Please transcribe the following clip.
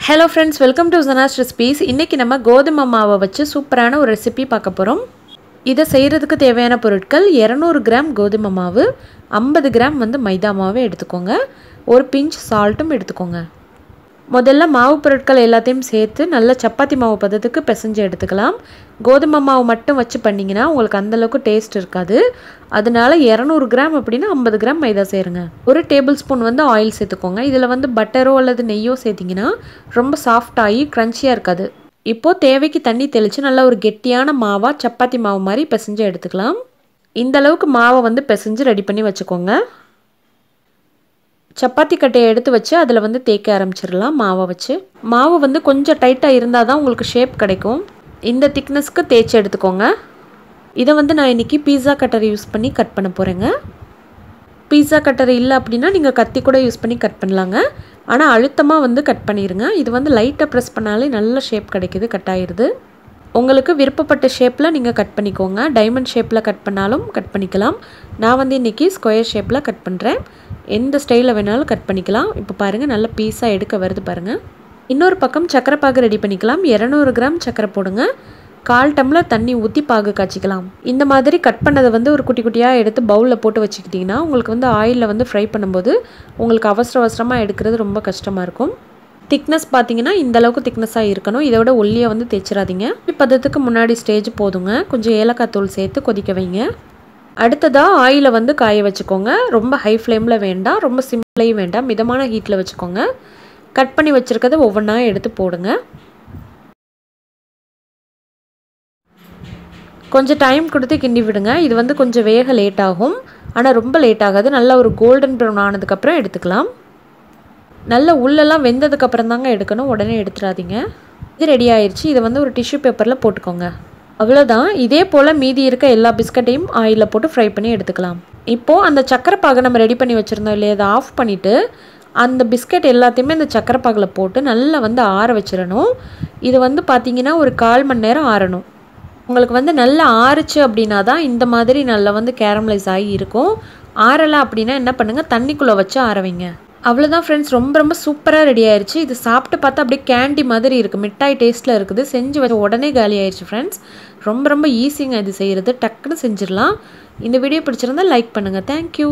Hello friends, welcome to Zana's recipes. இன்னைக்கு நம்ம கோதுமை மாவை வச்சு சூப்பரான ஒரு ரெசிபி பார்க்க போறோம். இத செய்யிறதுக்கு தேவையான பொருட்கள் 200 கிராம் கோதுமை மாவு, 50 கிராம் மைதா மாவு எடுத்துக்கோங்க. ஒரு பிஞ்ச் சால்ட்டும் எடுத்துக்கோங்க. முதல்ல மாவு பொருட்கள் எல்லாத்தையும் சேர்த்து நல்ல சப்பாத்தி மாவு பதத்துக்கு பிசைஞ்சு எடுத்துக்கலாம். கோதுமை மாவு மட்டும் வச்சு பண்ணீங்கன்னா உங்களுக்கு அந்த அளவுக்கு டேஸ்ட் இருக்காது. அதனால 200 கிராம் அப்படினா 50 கிராம் மைதா சேருங்க. ஒரு டேபிள் ஸ்பூன் ஆயில் சேர்த்துக்கோங்க. இதுல பட்டரோ அல்லது நெய்யோ சேர்த்தீங்கன்னா ரொம்ப சாஃப்ட் ஆகி கிரன்ச்சியா இருக்காது. இப்போ தேவைக்கு தண்ணி தெளிச்சு நல்ல ஒரு கெட்டியான மாவா சப்பாத்தி மாவு மாதிரி பிசைஞ்சு எடுத்துக்கலாம். இந்த அளவுக்கு மாவை பிசைஞ்சு ரெடி பண்ணி வச்சுக்கோங்க. சப்பாத்தி கட்டையை எடுத்து வச்சு அதில் தேய்க்க ஆரம்பிச்சிடலாம் மாவை வச்சு. மாவு கொஞ்சம் டைட்டாக இருந்தால் தான் உங்களுக்கு ஷேப் கிடைக்கும். இந்த திக்னஸ்க்கு தேய்ச்சி எடுத்துக்கோங்க. இதை நான் இன்றைக்கி பீஸா கட்டரை யூஸ் பண்ணி கட் பண்ண போகிறேங்க. பீஸா கட்டரை இல்லை அப்படின்னா நீங்கள் கத்தி கூட யூஸ் பண்ணி கட் பண்ணலாங்க. ஆனால் அழுத்தமாக கட் பண்ணிடுங்க. இது லைட்டாக ப்ரெஸ் பண்ணாலே நல்ல ஷேப் கிடைக்கிது, கட் ஆகிடுது. உங்களுக்கு விருப்பப்பட்ட ஷேப்பில் நீங்கள் கட் பண்ணிக்கோங்க. டைமண்ட் ஷேப்பில் கட் பண்ணாலும் கட் பண்ணிக்கலாம். நான் இன்றைக்கி ஸ்கொயர் ஷேப்பில் கட் பண்ணுறேன். எந்த ஸ்டைலில் வேணாலும் கட் பண்ணிக்கலாம். இப்போ பாருங்கள் நல்ல பீஸாக எடுக்க வருது பாருங்கள். இன்னொரு பக்கம் சக்கரை பாகு ரெடி பண்ணிக்கலாம். 200 கிராம் சக்கரை போடுங்க. 1/4 டம்ளர் தண்ணி ஊற்றி பாகு காய்ச்சிக்கலாம். இந்த மாதிரி கட் பண்ணதை ஒரு குட்டி குட்டியாக எடுத்து பவுலில் போட்டு வச்சுக்கிட்டிங்கன்னா உங்களுக்கு ஆயிலில் ஃப்ரை பண்ணும்போது உங்களுக்கு அவசரமாக எடுக்கிறது ரொம்ப கஷ்டமாக இருக்கும். திக்னஸ் பார்த்தீங்கன்னா இந்த அளவுக்கு திக்னஸாக இருக்கணும். இதை விட ஒல்லியாக தேய்ச்சிடாதீங்க. பதத்துக்கு முன்னாடி ஸ்டேஜ் போதுங்க. கொஞ்சம் ஏலக்காய் தூள் சேர்த்து கொதிக்க வைங்க. அடுத்ததாக ஆயிலை காய வச்சுக்கோங்க. ரொம்ப ஹை ஃப்ளேமில் வேண்டாம், ரொம்ப சிம்லையும் வேண்டாம், மிதமான ஹீட்டில் வச்சுக்கோங்க. கட் பண்ணி வச்சுருக்கதை ஒவ்வொன்றா எடுத்து போடுங்க. கொஞ்சம் டைம் கொடுத்து கிண்டி விடுங்க. இது கொஞ்சம் வேக லேட் ஆகும், ஆனால் ரொம்ப லேட் ஆகாது. நல்லா ஒரு கோல்டன் ப்ரௌன் ஆனதுக்கப்புறம் எடுத்துக்கலாம். நல்ல உள்ளெல்லாம் வெந்ததுக்கப்புறம் தாங்க எடுக்கணும், உடனே எடுத்துடாதீங்க. இது ரெடி ஆயிடுச்சு. இதை ஒரு டிஷ்யூ பேப்பரில் போட்டுக்கோங்க. அவ்வளோதான். இதே போல் மீதி இருக்க எல்லா பிஸ்கட்டையும் ஆயிலில் போட்டு ஃப்ரை பண்ணி எடுத்துக்கலாம். இப்போது அந்த சக்கரை பாகை நம்ம ரெடி பண்ணி வச்சுருந்தோம் இல்லையா, அதை ஆஃப் பண்ணிவிட்டு அந்த பிஸ்கட் எல்லாத்தையுமே அந்த சக்கரை பாகில் போட்டு நல்லா ஆற வச்சிடணும். இது பார்த்தீங்கன்னா ஒரு 1/4 மணி நேரம் ஆறணும். உங்களுக்கு நல்லா ஆறுச்சு அப்படின்னா தான் இந்த மாதிரி நல்லா கேரமலைஸ் ஆகி இருக்கும். ஆறலை அப்படின்னா என்ன பண்ணுங்கள், தண்ணிக்குள்ளே வச்சு ஆற வைங்க. அவ்வளோதான் ஃப்ரெண்ட்ஸ், ரொம்ப சூப்பராக ரெடி ஆயிடுச்சு. இது சாப்பிட்டு பார்த்தா அப்படியே கேண்டி மாதிரி இருக்குது, மிட்டாய் டேஸ்ட்டில் இருக்குது. செஞ்சு வச்ச உடனே காலி ஆயிடுச்சு ஃப்ரெண்ட்ஸ். ரொம்ப ஈஸிங்க இது செய்கிறது, டக்குன்னு செஞ்சிடலாம். இந்த வீடியோ பிடிச்சிருந்தா லைக் பண்ணுங்கள். தேங்க்யூ.